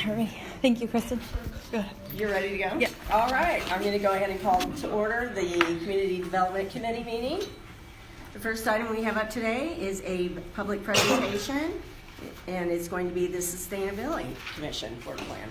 Alright. Thank you, Kristen. Go ahead. You're ready to go? Yeah. All right. I'm going to go ahead and call to order the Community Development Committee meeting. The first item we have up today is a public presentation, and it's going to be the Sustainability Commission Work Plan.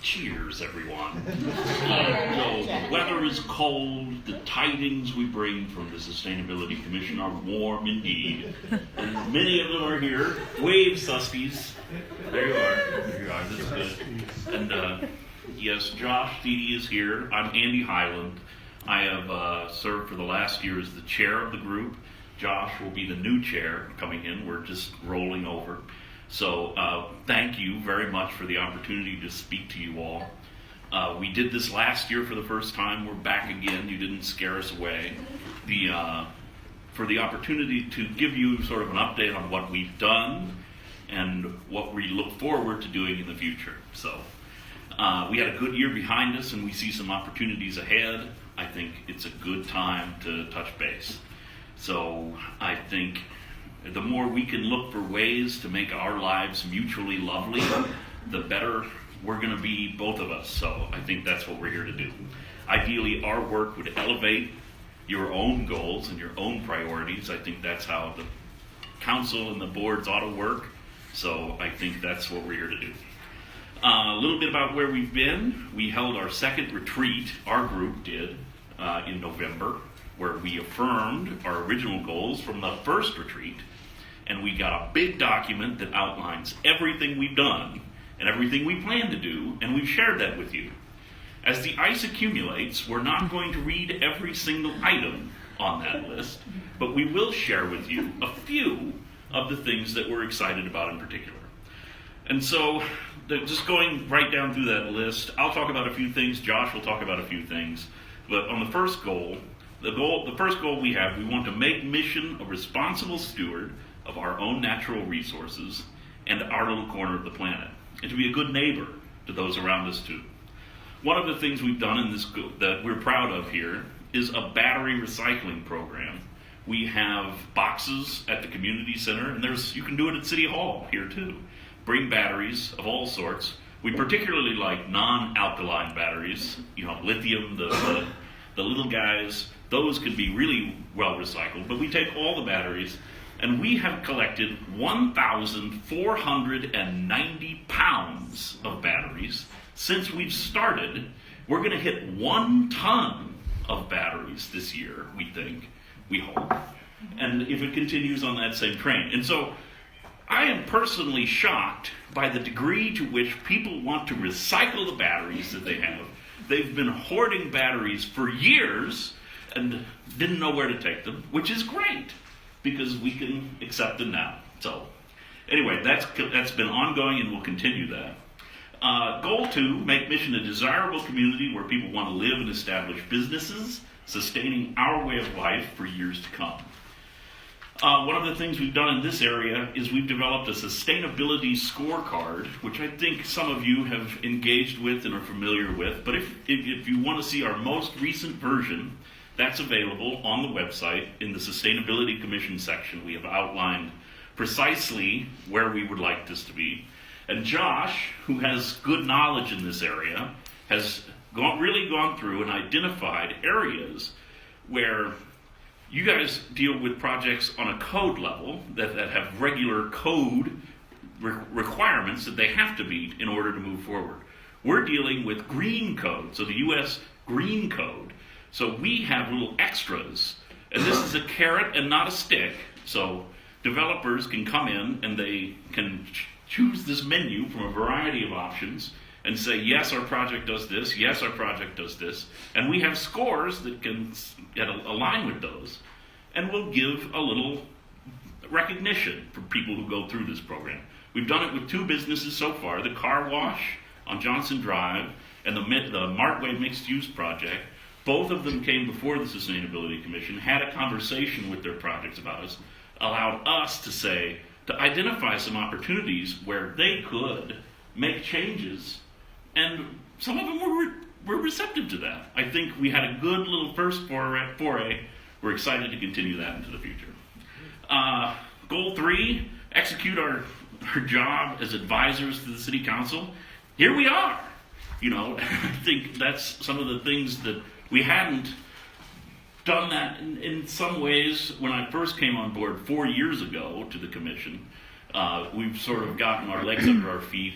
Cheers, everyone. So the weather is cold. The tidings we bring from the Sustainability Commission are warm indeed. And many of them are here. Wave, Suskies. There you are. There you are. That's good. And yes, Josh Dede is here. I'm Andy Highland. I have served for the last year as the chair of the group. Josh will be the new chair coming in. We're just rolling over. So thank you very much for the opportunity to speak to you all. We did this last year for the first time. We're back again. You didn't scare us away. For the opportunity to give you sort of an update on what we've done and what we look forward to doing in the future. So we had a good year behind us and we see some opportunities ahead. I think it's a good time to touch base. So I think the more we can look for ways to make our lives mutually lovely, the better we're going to be, both of us. So I think that's what we're here to do. Ideally, our work would elevate your own goals and your own priorities. I think that's how the council and the boards ought to work. So I think that's what we're here to do. A little bit about where we've been. We held our second retreat, our group did, in November, where we affirmed our original goals from the first retreat. And we got a big document that outlines everything we've done and everything we plan to do, and we've shared that with you. As the ice accumulates, we're not going to read every single item on that list, but we will share with you a few of the things that we're excited about in particular. And so, just going right down through that list, I'll talk about a few things, Josh will talk about a few things, but on the first goal, the first goal we have, we want to make mission a responsible steward of our own natural resources and our little corner of the planet, and to be a good neighbor to those around us too. One of the things we've done in this that we're proud of here is a battery recycling program. We have boxes at the community center, and you can do it at City Hall here too. Bring batteries of all sorts. We particularly like non-alkaline batteries, lithium, the little guys. Those can be really well recycled, but we take all the batteries. And we have collected 1,490 pounds of batteries. Since we've started, we're going to hit 1 ton of batteries this year, we think, we hope. And if it continues on that same train. And so I am personally shocked by the degree to which people want to recycle the batteries that they have. They've been hoarding batteries for years and didn't know where to take them, which is great, because we can accept them now. So anyway, that's been ongoing and we'll continue that. Goal 2, make mission a desirable community where people want to live and establish businesses, sustaining our way of life for years to come. One of the things we've done in this area is we've developed a sustainability scorecard, which I think some of you have engaged with and are familiar with. But if you want to see our most recent version, that's available on the website in the Sustainability Commission section. We have outlined precisely where we would like this to be. And Josh, who has good knowledge in this area, has really gone through and identified areas where you guys deal with projects on a code level that have regular code requirements that they have to meet in order to move forward. We're dealing with green code, so the U.S. Green Code. So we have little extras, and this is a carrot and not a stick. So developers can come in and they can choose this menu from a variety of options and say, yes, our project does this, yes, our project does this. And we have scores that can align with those. And we'll give a little recognition for people who go through this program. We've done it with 2 businesses so far, the car wash on Johnson Drive and the Martway Mixed Use Project. Both of them came before the Sustainability Commission, had a conversation with their projects about us, allowed us to identify some opportunities where they could make changes, and some of them were receptive to that. I think we had a good little first foray we're excited to continue that into the future. Goal 3, execute our job as advisors to the city council. Here we are. I think that's some of the things that we hadn't done that in some ways when I first came on board 4 years ago to the commission. We've sort of gotten our legs under our feet,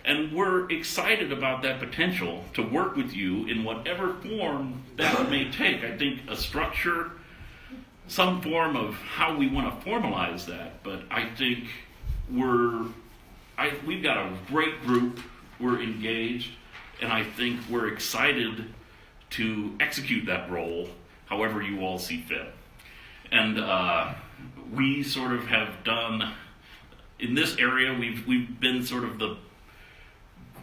and we're excited about that potential to work with you in whatever form that may take. I think a structure, some form of how we want to formalize that, but I think we've got a great group, we're engaged, and I think we're excited to execute that role however you all see fit. And we sort of have done, in this area, we've been sort of the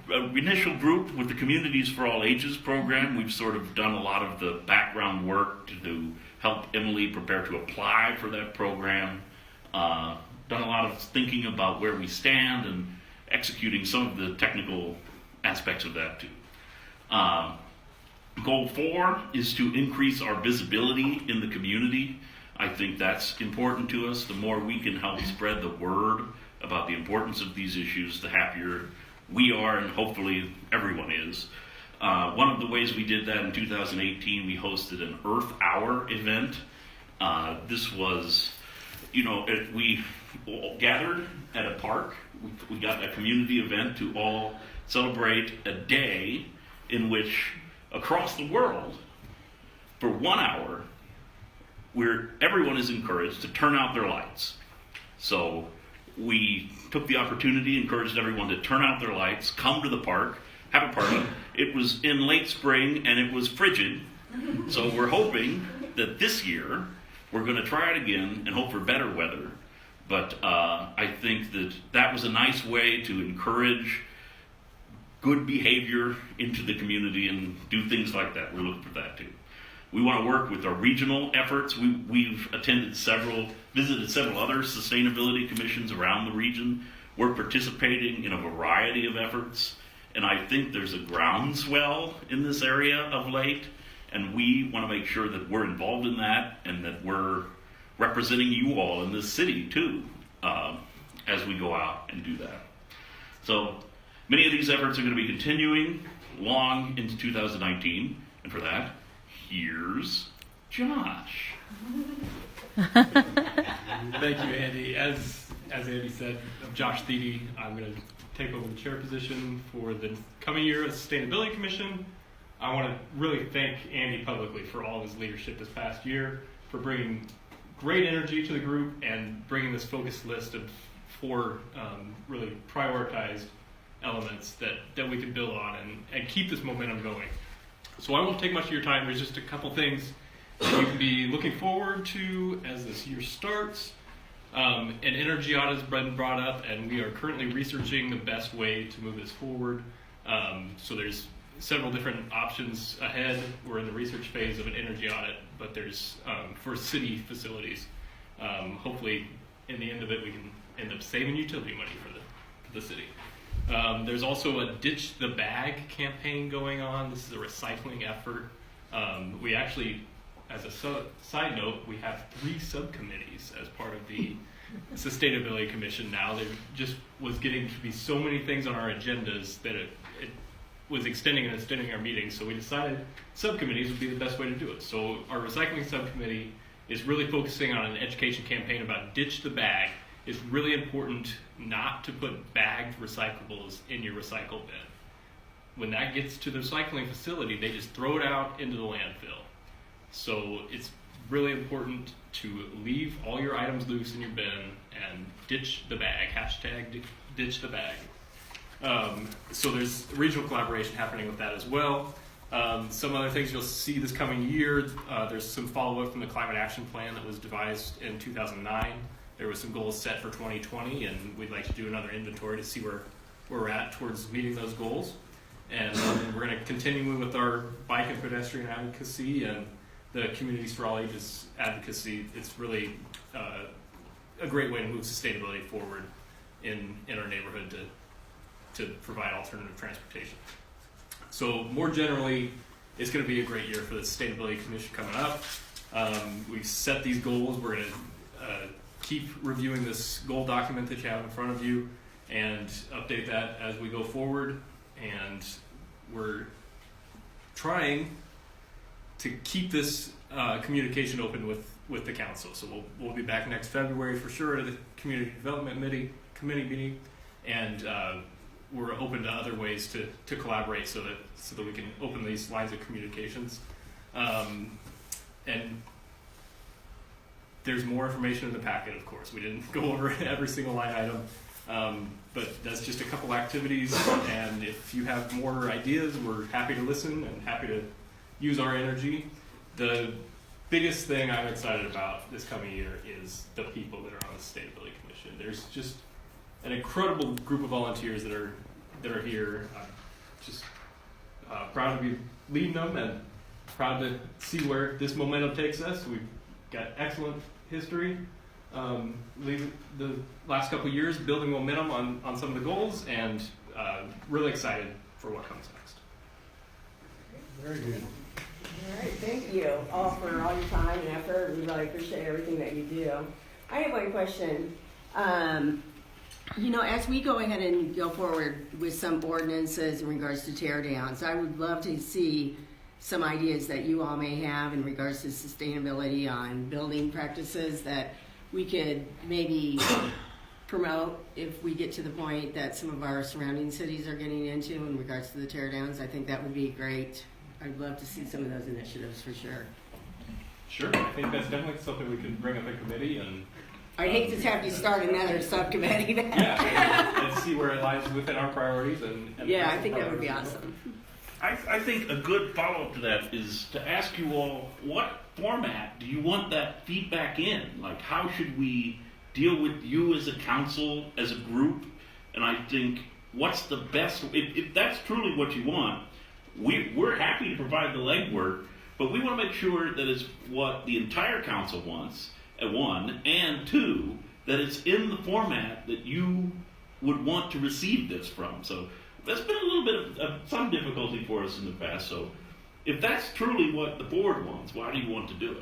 initial group with the Communities for All Ages program. We've sort of done a lot of the background work to help Emily prepare to apply for that program. Done a lot of thinking about where we stand and executing some of the technical aspects of that too. Goal 4 is to increase our visibility in the community. I think that's important to us. The more we can help spread the word about the importance of these issues, the happier we are, and hopefully everyone is. One of the ways we did that in 2018, we hosted an Earth Hour event. This was, we all gathered at a park. We got a community event to all celebrate a day in which across the world for 1 hour where everyone is encouraged to turn out their lights. So we took the opportunity, encouraged everyone to turn out their lights, come to the park, have a party. It was in late spring and it was frigid, so we're hoping that this year we're going to try it again and hope for better weather. But I think that was a nice way to encourage good behavior into the community and do things like that. We're looking for that too. We want to work with our regional efforts. We've visited several other sustainability commissions around the region. We're participating in a variety of efforts, and I think there's a groundswell in this area of late, and we want to make sure that we're involved in that and that we're representing you all in this city too, as we go out and do that. So many of these efforts are going to be continuing long into 2019, and for that, here's Josh. Thank you, Andy. As Andy said, I'm Josh Thiede. I'm going to take over the chair position for the coming year as Sustainability Commission. I want to really thank Andy publicly for all of his leadership this past year, for bringing great energy to the group and bringing this focused list of 4 really prioritized elements that we can build on and keep this momentum going. So I won't take much of your time. There's just a couple things that you can be looking forward to as this year starts. An energy audit has been brought up, and we are currently researching the best way to move this forward. So there's several different options ahead. We're in the research phase of an energy audit, but there's for city facilities. Hopefully, in the end of it, we can end up saving utility money for the city. There's also a Ditch the Bag campaign going on. This is a recycling effort. We actually, as a side note, we have 3 subcommittees as part of the Sustainability Commission now. There just was getting to be so many things on our agendas that it was extending our meetings, so we decided subcommittees would be the best way to do it. So our recycling subcommittee is really focusing on an education campaign about Ditch the Bag. It's really important not to put bagged recyclables in your recycle bin. When that gets to the recycling facility, they just throw it out into the landfill. So it's really important to leave all your items loose in your bin and ditch the bag, #ditch the bag. So there's regional collaboration happening with that as well. Some other things you'll see this coming year, there's some follow-up from the climate action plan that was devised in 2009. There was some goals set for 2020, and we'd like to do another inventory to see where we're at towards meeting those goals. And we're going to continue with our bike and pedestrian advocacy and the Communities for All Ages advocacy. It's really a great way to move sustainability forward in our neighborhood to provide alternative transportation. So more generally, it's going to be a great year for the Sustainability Commission coming up. We've set these goals. We're going to keep reviewing this goal document that you have in front of you and update that as we go forward. And we're trying to keep this communication open with the council. So we'll be back next February for sure at the Community Development Committee meeting, and we're open to other ways to collaborate so that we can open these lines of communications. And there's more information in the packet, of course. We didn't go over every single line item, but that's just a couple activities. And if you have more ideas, we're happy to listen and happy to use our energy. The biggest thing I'm excited about this coming year is the people that are on the Sustainability Commission. There's just an incredible group of volunteers that are here. I'm just proud to be leading them and proud to see where this momentum takes us. We've got excellent history. The last couple of years building momentum on some of the goals, and really excited for what comes next. Very good. All right, thank you all for all your time and effort. We really appreciate everything that you do. I have one question. As we go ahead and go forward with some ordinances in regards to tear downs, I would love to see some ideas that you all may have in regards to sustainability on building practices that we could maybe promote if we get to the point that some of our surrounding cities are getting into in regards to the tear downs. I think that would be great. I'd love to see some of those initiatives for sure. Sure, I think that's definitely something we can bring up in committee, and I'd hate to have you start another subcommittee. and see where it lies within our priorities. And Yeah, I think that would be awesome. I think a good follow-up to that is to ask you all, what format do you want that feedback in? Like, how should we deal with you as a council, as a group? And I think, what's the best, if that's truly what you want, we're happy to provide the legwork, but we want to make sure that it's what the entire council wants, one, and two, that it's in the format that you would want to receive this from. So that's been a little bit of some difficulty for us in the past. So if that's truly what the board wants, why do you want to do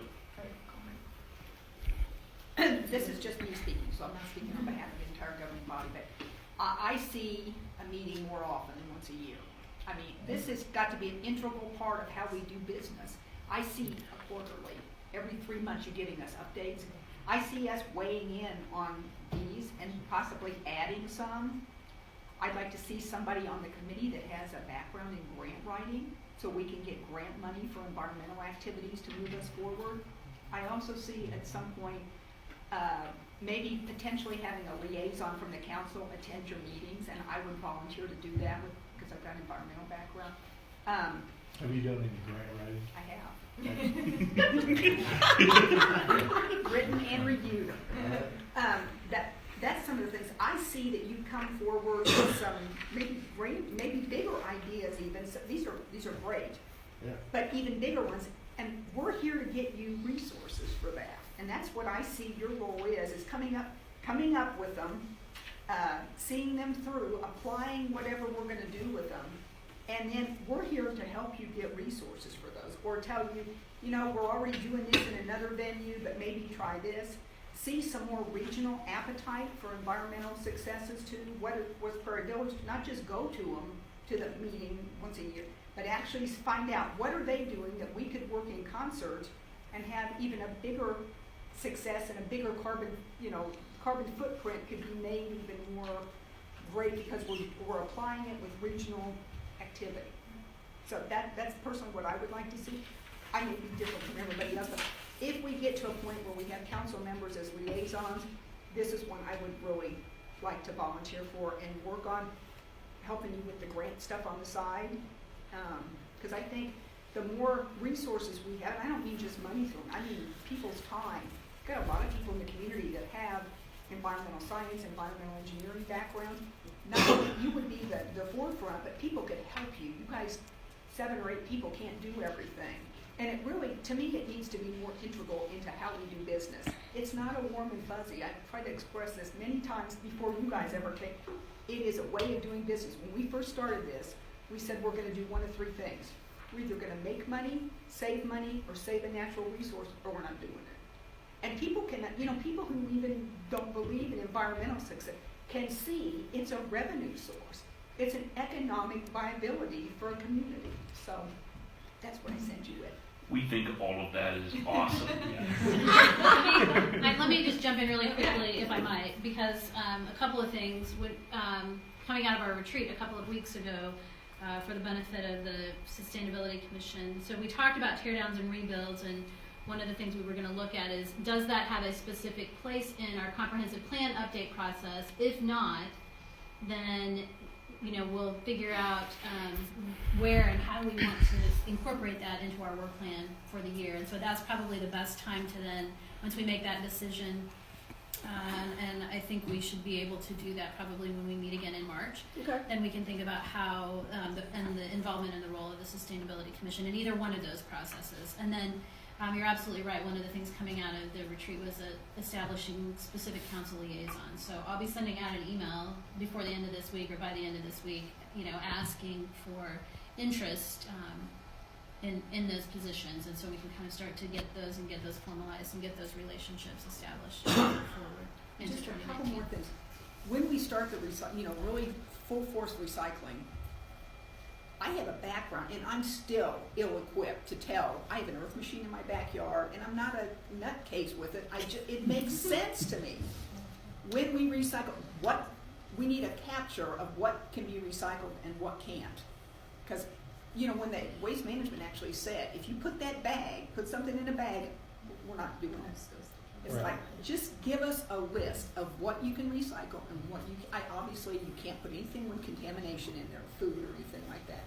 it? This is just me speaking, so I'm not speaking on behalf of the entire governing body, but I see a meeting more often than once a year. I mean, this has got to be an integral part of how we do business. I see a quarterly. Every 3 months you're giving us updates. I see us weighing in on these and possibly adding some. I'd like to see somebody on the committee that has a background in grant writing so we can get grant money for environmental activities to move us forward. I also see at some point maybe potentially having a liaison from the council attend your meetings, and I would volunteer to do that because I've got an environmental background. Have you done any grant writing? I have. Written and reviewed. That's some of the things. I see that you come forward with some maybe bigger ideas even. So these are great. Yeah. But even bigger ones, and we're here to get you resources for that. And that's what I see your role is coming up with them, seeing them through, applying whatever we're going to do with them. And then we're here to help you get resources for those, or tell you, we're already doing this in another venue, but maybe try this. See some more regional appetite for environmental successes too, whether with Prairie Village, not just go to them, to the meeting once a year, but actually find out what are they doing that we could work in concert and have even a bigger success and a bigger carbon footprint could be made even more great because we're applying it with regional activity. So that's personally what I would like to see. I may be different from everybody else, but if we get to a point where we have council members as liaisons, this is one I would really like to volunteer for and work on helping you with the grant stuff on the side. Because I think the more resources we have, I don't mean just money thrown, I mean people's time. We've got a lot of people in the community that have environmental science, environmental engineering backgrounds. Not only you would be the forefront, but people could help you. You guys, 7 or 8 people can't do everything. And it really, to me, it needs to be more integral into how we do business. It's not a warm and fuzzy. I've tried to express this many times before you guys ever came. It is a way of doing business. When we first started this, we said we're going to do one of 3 things. We're either gonna make money, or save a natural resource, or we're not doing it. And people can, people who even don't believe in environmental success can see it's a revenue source. It's an economic viability for a community. So that's what I sent you with. We think all of that is awesome. Let me just jump in really quickly, if I might, because a couple of things. Coming out of our retreat a couple of weeks ago, for the benefit of the Sustainability Commission, so we talked about teardowns and rebuilds, and one of the things we were going to look at is, does that have a specific place in our comprehensive plan update process? If not, then we'll figure out where and how we want to incorporate that into our work plan for the year. And so that's probably the best time to then, once we make that decision, and I think we should be able to do that probably when we meet again in March. Okay. Then we can think about how, the involvement and the role of the Sustainability Commission in either one of those processes. And then you're absolutely right. One of the things coming out of the retreat was establishing specific council liaisons. So I'll be sending out an email before the end of this week or by the end of this week, asking for interest in those positions, and so we can kind of start to get those formalized and get those relationships established forward into Just a couple 2019. more things. When we start the really full force recycling, I have a background, and I'm still ill-equipped to tell. I have an earth machine in my backyard, and I'm not a nutcase with it. it makes sense to me. When we recycle, we need a capture of what can be recycled and what can't. Because, when the waste management actually said, if you put something in a bag, we're not doing this. It's Right. like, just give us a list of what you can recycle and what obviously you can't put anything with contamination in there, food or anything like that.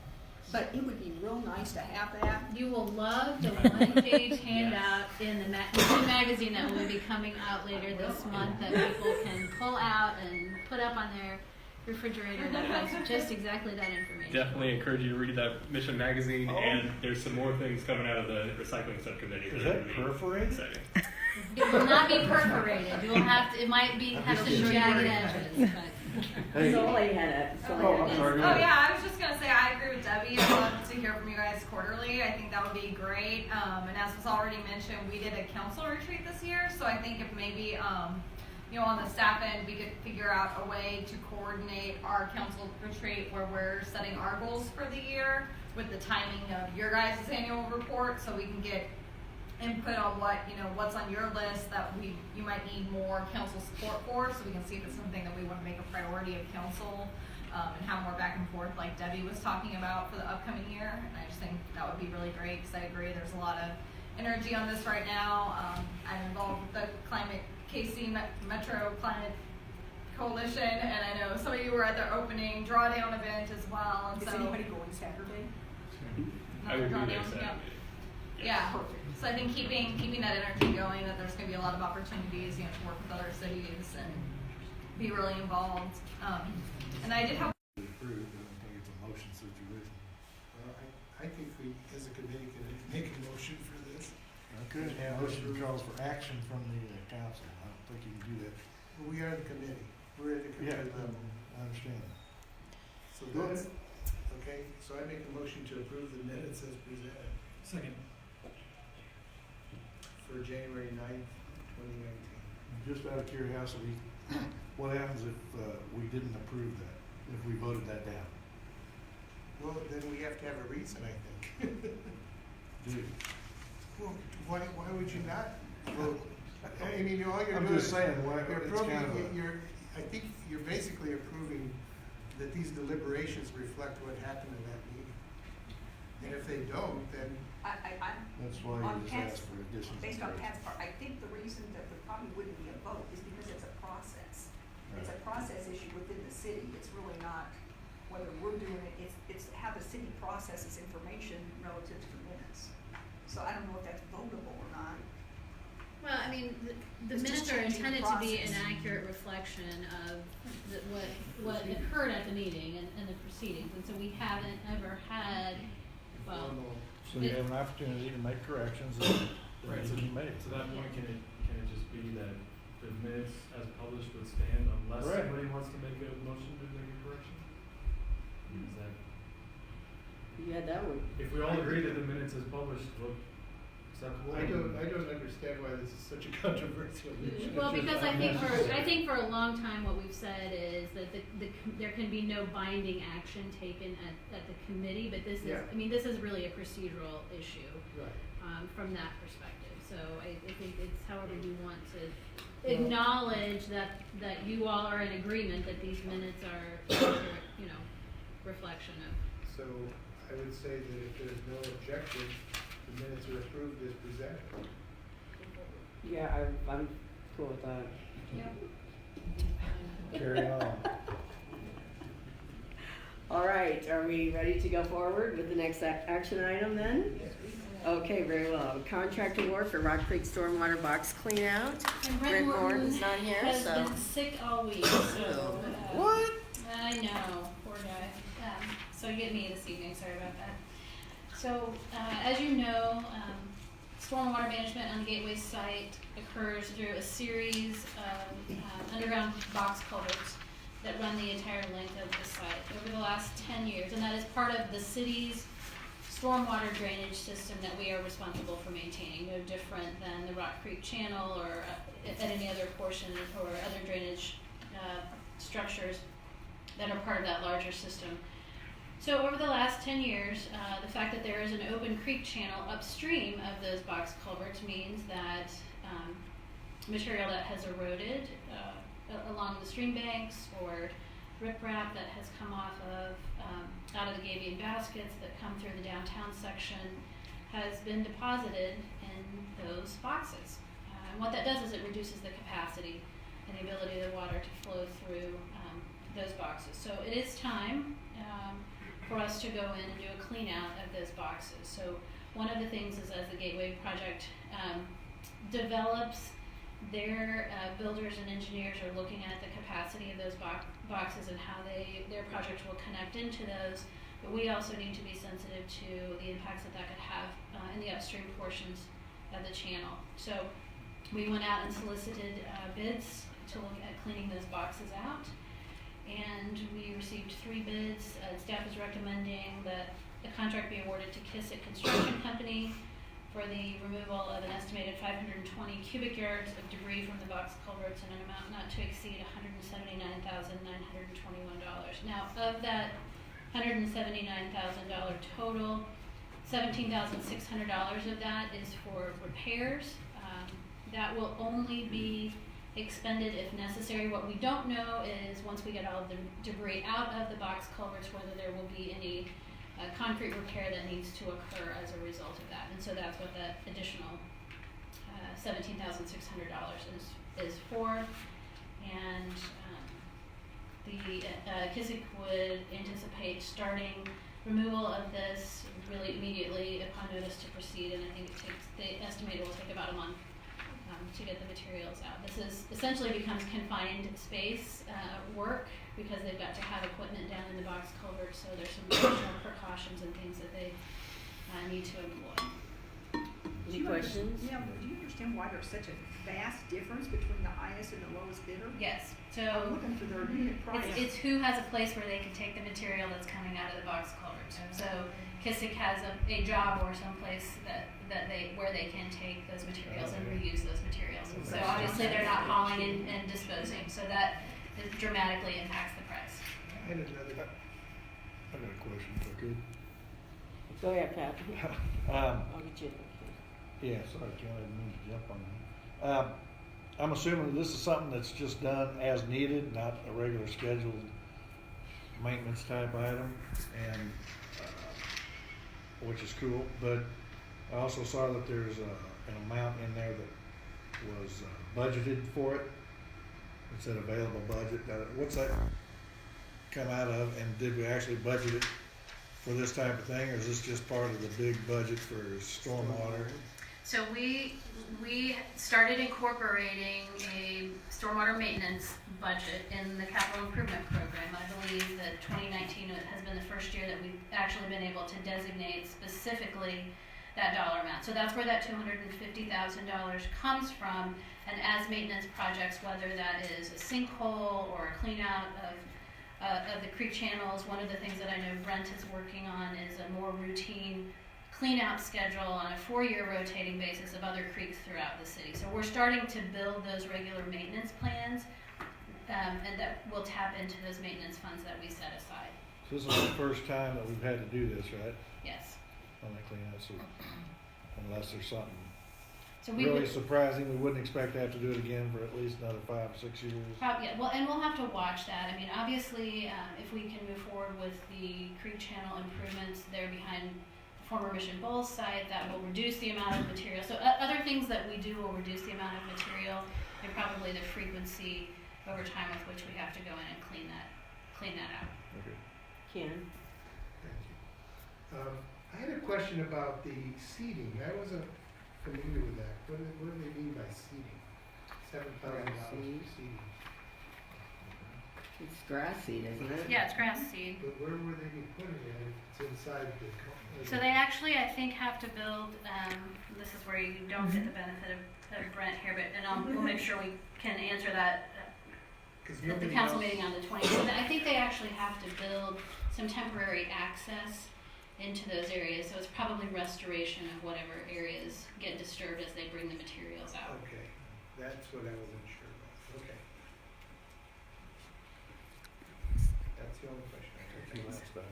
But it would be real nice to have that. You will love the one-page handout in the magazine that will be coming out later this month that people can pull out and put up on their refrigerator that has just exactly that information. Definitely encourage you to read that Mission magazine, and there's some more things coming out of the recycling subcommittee. Is that are that really perforated? exciting. It will not be perforated. You will have to. It might have some jagged edges, but. Sully had a. I'm sorry. Oh yeah, I was just gonna say I agree with Debbie. I'd love to hear from you guys quarterly. I think that would be great. And as was already mentioned, we did a council retreat this year, so I think if maybe on the staff end, we could figure out a way to coordinate our council retreat where we're setting our goals for the year with the timing of your guys' annual report, so we can get input on what's on your list that you might need more council support for, so we can see if it's something that we want to make a priority of council, and have more back and forth like Debbie was talking about for the upcoming year. And I just think that would be really great, because I agree there's a lot of energy on this right now. I'm involved with the KC Metro Climate Coalition, and I know some of you were at their opening drawdown event as well. And Is so anybody going Saturday? I will be there drawdown, Saturday. yeah. Perfect. So I think keeping that energy going, that there's going to be a lot of opportunities, to work with other cities and be really involved. And I did have. Approved, I don't think it's a motion situation. Well, I think we, as a committee, can make a motion for this. Okay, yeah, motion calls for action from the council. I don't think you can do that. Well, we are the committee. We're at the Yeah, committee level. I understand. So that's, okay, so I make a motion to approve the minutes as presented. Second. For January 9th, 2019. Just out of curiosity, what happens if we didn't approve that, if we voted that down? Well, then we have to have a reason, I think. Dude, Well, why would you not? Well, I mean, all you're I'm doing just is- saying, why, You're it's approving, kind of a, I think you're basically approving that these deliberations reflect what happened in that meeting. And if they don't, then that's why On you just Pat's- asked for additional. Based on Pat's part, I think the reason that there probably wouldn't be a vote is because it's a process. It's a process issue within the city. It's really not whether we're doing it, it's how the city processes information relative to the minutes. So I don't know if that's votable or not. Well, I mean, the It's just minutes are changing the intended to be an process. accurate reflection of what occurred at the meeting and the proceedings, and so we haven't ever had, well, So you have an opportunity to make corrections that Right, need so to be made. to that point, can it just be that the minutes as published would stand unless Right. somebody wants to make a motion to make a correction? Is that? Yeah, Yeah, that would. If we all agree that the minutes as published look acceptable. I don't understand why this is such a controversial issue. Well, because I think for a long time what we've said is that there can be no binding action taken at the committee, but this is, Yeah. I mean, this is really a procedural issue Right. from that perspective. So I think it's however you want to acknowledge that you all are in agreement that these minutes are, you know, reflection of. So I would say that if there's no objection, the minutes are approved as presented. Yeah, I'm cool with that. Carry on. All right, are we ready to go forward with the next action item then? Okay, very well. Contract award for Rock Creek Stormwater Box Cleanout. And Brent Morton's not here, has so. been sick all week, so. What? I know, poor guy. So you get me this evening, sorry about that. So, as you know, stormwater management on the Gateway site occurs through a series of underground box culverts that run the entire length of the site over the last 10 years, and that is part of the city's stormwater drainage system that we are responsible for maintaining, no different than the Rock Creek Channel or at any other portion or other drainage structures that are part of that larger system. So over the last 10 years, the fact that there is an open creek channel upstream of those box culverts means that material that has eroded along the stream banks or riprap that has come off of out of the Gabion baskets that come through the downtown section has been deposited in those boxes. And what that does is it reduces the capacity and the ability of the water to flow through those boxes. So it is time for us to go in and do a clean out of those boxes. So one of the things is as the Gateway project develops, their builders and engineers are looking at the capacity of those boxes and how their project will connect into those. But we also need to be sensitive to the impacts that could have in the upstream portions of the channel. So we went out and solicited bids to look at cleaning those boxes out. And we received 3 bids. Staff is recommending that the contract be awarded to Kissick Construction Company for the removal of an estimated 520 cubic yards of debris from the box culverts in an amount not to exceed $179,921. Now, of that $179,000 total, $17,600 of that is for repairs. That will only be expended if necessary. What we don't know is once we get all of the debris out of the box culverts, whether there will be any concrete repair that needs to occur as a result of that. And so that's what that additional $17,600 is for. And the Kissick would anticipate starting removal of this really immediately upon notice to proceed, and I think they estimate it will take about a month to get the materials out. This is essentially becomes confined space work because they've got to have equipment down in the box culvert, so there's some additional precautions and things that they need to employ. Any questions? Yeah, do you understand why there's such a vast difference between the highest and the lowest bidder? Yes, I'm so looking for their unit price. it's who has a place where they can take the material that's coming out of the box culverts. So Kissick has a job or someplace where they can take those materials and reuse those materials. And so obviously they're not hauling and disposing, so that dramatically impacts the price. I got a question if I could. Go ahead, Pat. I'll get you. Yeah, sorry, Ken, I didn't mean to jump on that. I'm assuming this is something that's just done as needed, not a regular scheduled maintenance type item, and which is cool. But I also saw that there's an amount in there that was budgeted for it. It said available budget. What's that come out of? And did we actually budget it for this type of thing, or is this just part of the big budget for stormwater? So we started incorporating a stormwater maintenance budget in the capital improvement program. I believe that 2019 has been the first year that we've actually been able to designate specifically that dollar amount. So that's where that $250,000 comes from, and as maintenance projects, whether that is a sinkhole or a clean out of the creek channels. One of the things that I know Brent is working on is a more routine clean-out schedule on a 4-year rotating basis of other creeks throughout the city. So we're starting to build those regular maintenance plans, and that will tap into those maintenance funds that we set aside. So this is the first time that we've had to do this, right? Yes. On the cleanup, so unless there's something So we really would, surprising, we wouldn't expect to have to do it again for at least another 5 or 6 years. yeah, well, and we'll have to watch that. I mean, obviously, if we can move forward with the creek channel improvements there behind the former Mission Bowls site, that will reduce the amount of material. So other things that we do will reduce the amount of material and probably the frequency over time with which we have to go in and clean that out. Okay. Ken? Thank you. I had a question about the seating. I wasn't familiar with that. What do they mean by seating? $7,000 for seating. It's grass seed, isn't it? Yeah, it's grass seed. But where would they be putting it if it's inside the? So they actually, I think, have to build. This is where you don't get the benefit of Brent here, but we'll make sure we can answer that at the council meeting on the 20th. I think they actually have to build some temporary access into those areas, so it's probably restoration of whatever areas get disturbed as they bring the materials out. Okay, that's what I wasn't sure about. Okay. That's the only question I If you had. ask that.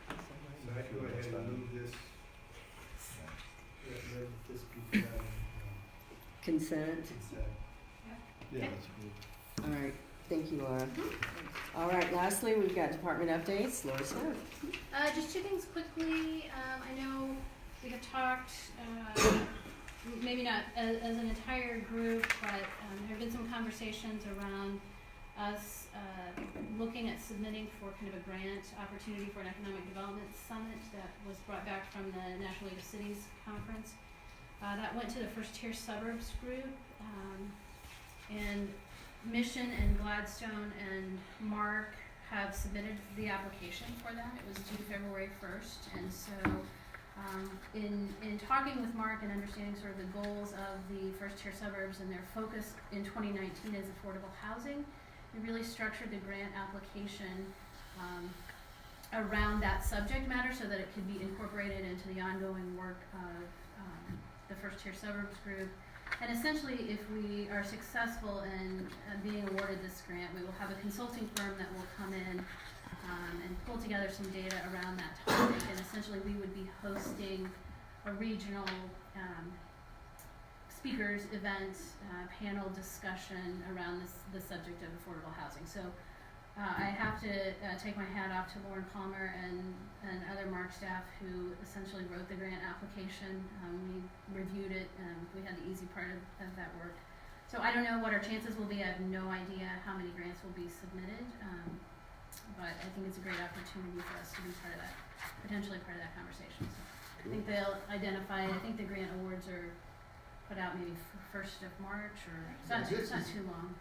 So I go ahead and move this, let this be done, Consent? consent. Yeah, that's good. All right, thank you, Laura. All right, lastly, we've got department updates. Laura Smith. Just two things quickly. I know we have talked, maybe not as an entire group, but there have been some conversations around us looking at submitting for kind of a grant opportunity for an economic development summit that was brought back from the National League of Cities conference. That went to the First Tier Suburbs group, and Mission and Gladstone and Mark have submitted the application for that. It was due February 1st, and so in talking with Mark and understanding sort of the goals of the First Tier Suburbs and their focus in 2019 is affordable housing, we really structured the grant application around that subject matter so that it could be incorporated into the ongoing work of the First Tier Suburbs group. And essentially, if we are successful in being awarded this grant, we will have a consulting firm that will come in and pull together some data around that topic. And essentially, we would be hosting a regional speakers event, panel discussion around the subject of affordable housing. So I have to take my hat off to Lauren Palmer and other Mark staff who essentially wrote the grant application. We reviewed it, and we had the easy part of that work. So I don't know what our chances will be. I have no idea how many grants will be submitted, but I think it's a great opportunity for us to be part of that, potentially part of that conversation. So I think they'll identify. I think the grant awards are put out maybe 1st of March, or it's not too long.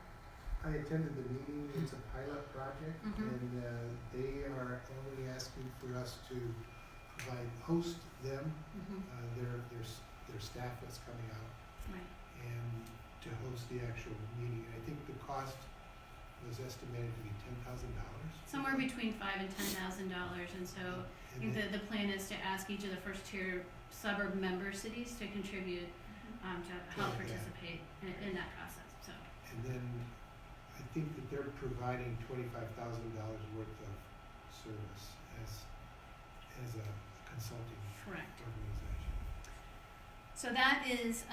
I attended the meeting. It's a pilot project, Mhm. and they are only asking for us to host them, their staff that's coming out, Right. and to host the actual meeting. I think the cost was estimated to be $10,000. Somewhere between $5,000 and $10,000, and so I think the plan is to ask each of the First Tier Suburb member cities to contribute to help participate in that process. So. And then I think that they're providing $25,000 worth of service as a consulting Correct. organization. So that is,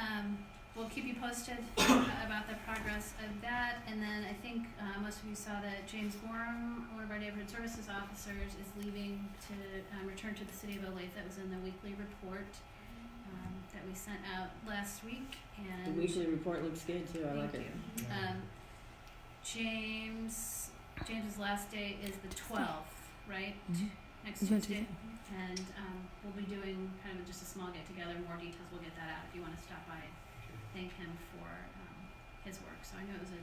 we'll keep you posted about the progress of that. And then I think most of you saw that James Gorham, one of our neighborhood services officers, is leaving to return to the city of Olathe. That was in the weekly report that we sent out last week. And The weekly report looks good too. I like it. James's last day is the 12th, right? Next Is that Tuesday. And we'll be doing kind of just a small get together. More details, we'll get that out if you want to stop by. Thank him for his work. So I know it was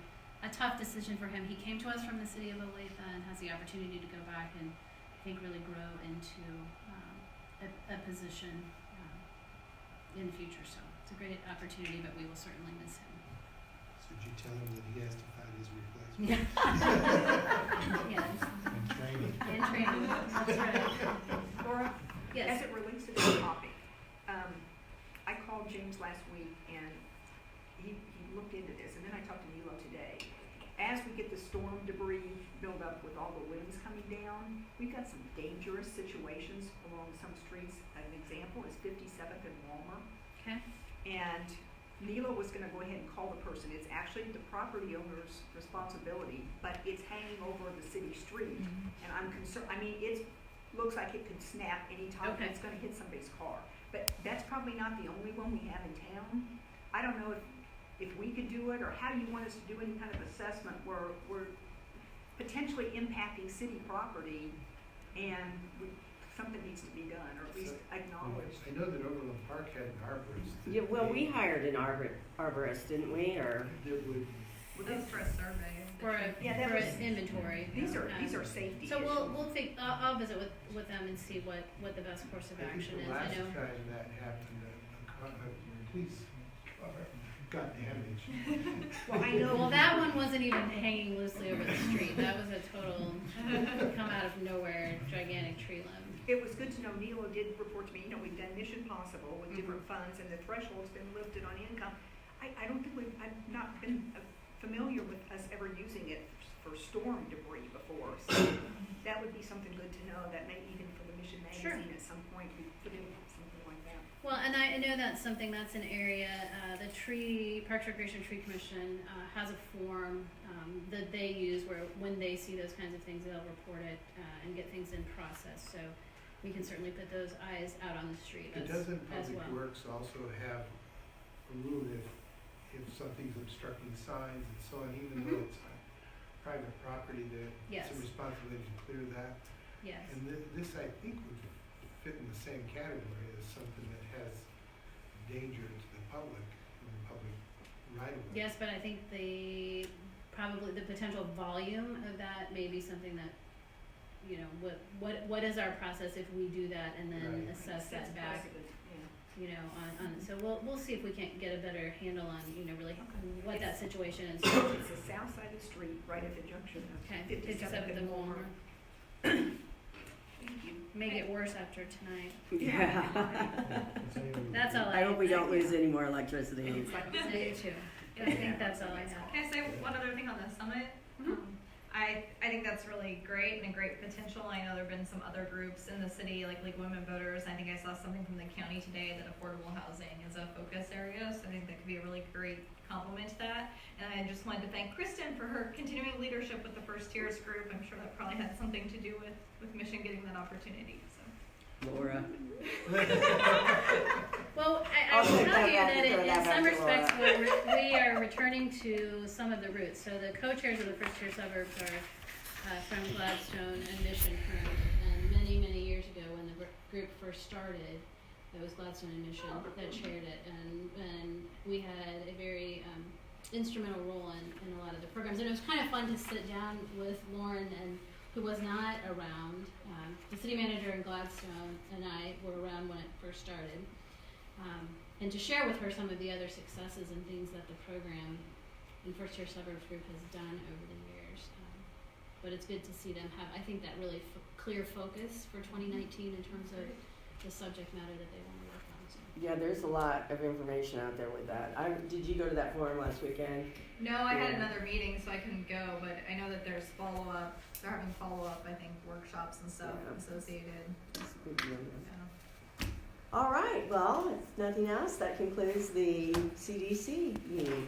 a tough decision for him. He came to us from the city of Olathe and has the opportunity to go back and I think really grow into a position in the future. So it's a great opportunity, but we will certainly miss him. Should you tell him that he has to find his replacement? Yes, And training. and training, that's right. Laura, Yes. as it relates to this topic, I called James last week and he looked into this, and then I talked to Nilo today. As we get the storm debris build up with all the limbs coming down, we've got some dangerous situations along some streets. An example is 57th and Walmer. Okay. And Nilo was gonna go ahead and call the person. It's actually the property owner's responsibility, but it's hanging over the city street. And I'm concerned, I mean, looks like it could snap anytime, Okay. and it's gonna hit somebody's car. But that's probably not the only one we have in town. I don't know if we could do it, or how you want us to do any kind of assessment where we're potentially impacting city property, and something needs to be done, or at least acknowledged. I know that Overland Park had an arborist. Yeah, well, we hired an arborist, didn't we, or? That would, Well, that's for a survey. For Yeah, that for was- an inventory. These are safety So issues. we'll think, I'll visit with them and see what the best course of I think action the is, last I know. time that happened, a police car got damaged. Well, I know. Well, that one wasn't even hanging loosely over the street, that was a total, come out of nowhere, gigantic tree limb. It was good to know Nilo did report to me, we've done Mission Possible with different funds, and the threshold's been lifted on income. I don't think I've not been familiar with us ever using it for storm debris before, so that would be something good to know, that may even for the Mission Sure. magazine at some point, we put in something like that. Well, and I know that's an area, the Parks Recreation Tree Commission, has a form, that they use where when they see those kinds of things, they'll report it, and get things in process, so we can certainly put those eyes out on the street But as doesn't well. Public Works also have a rule if something's obstructing signs and so on, even though it's on private property, that Yes. it's a responsibility to clear that? Yes. And this, I think, would fit in the same category as something that has danger to the public, in the public right of way. Yes, but I think probably the potential volume of that may be something that, what is our process if we do that and then Right. assess That's that back, precedent, on, so we'll see if we can't get a better handle on, really what that situation is. yeah. It's the south side of the street, right at the junction of Okay, 57th 57th and and Walmer. Walmer. Thank you. May get worse after tonight. Yeah. That's all I hope we don't lose any more electricity. It's like, I do too. I think that's all I have. Can I say one other thing on the summit? I think that's really great and a great potential. I know there have been some other groups in the city, like League of Women Voters. I think I saw something from the county today that affordable housing is a focus area, so I think that could be a really great complement to that. And I just wanted to thank Kristen for her continuing leadership with the First Tiers group. I'm sure that probably had something to do with Mission getting that opportunity. So. Laura. Well, I I'll will take tell that you back that and throw in that some back to respects, Laura. we are returning to some of the roots. So the co-chairs of the First Tier Suburbs are from Gladstone and Mission currently. And many, many years ago when the group first started, it was Gladstone and Mission that chaired it. And we had a very instrumental role in a lot of the programs. And it was kind of fun to sit down with Lauren, who was not around. The city manager in Gladstone and I were around when it first started. And to share with her some of the other successes and things that the program in First Tier Suburbs Group has done over the years. But it's good to see them have, I think, that really clear focus for 2019 in terms of the subject matter that they want to work on. So. Yeah, there's a lot of information out there with that. Did you go to that forum last weekend? No, I had Yeah. another meeting, so I couldn't go, but I know that there's follow-up. They're having follow-up, I think, workshops and stuff Yeah. associated. That's a good deal. Yeah. All right, well, if nothing else, that concludes the CDC meeting.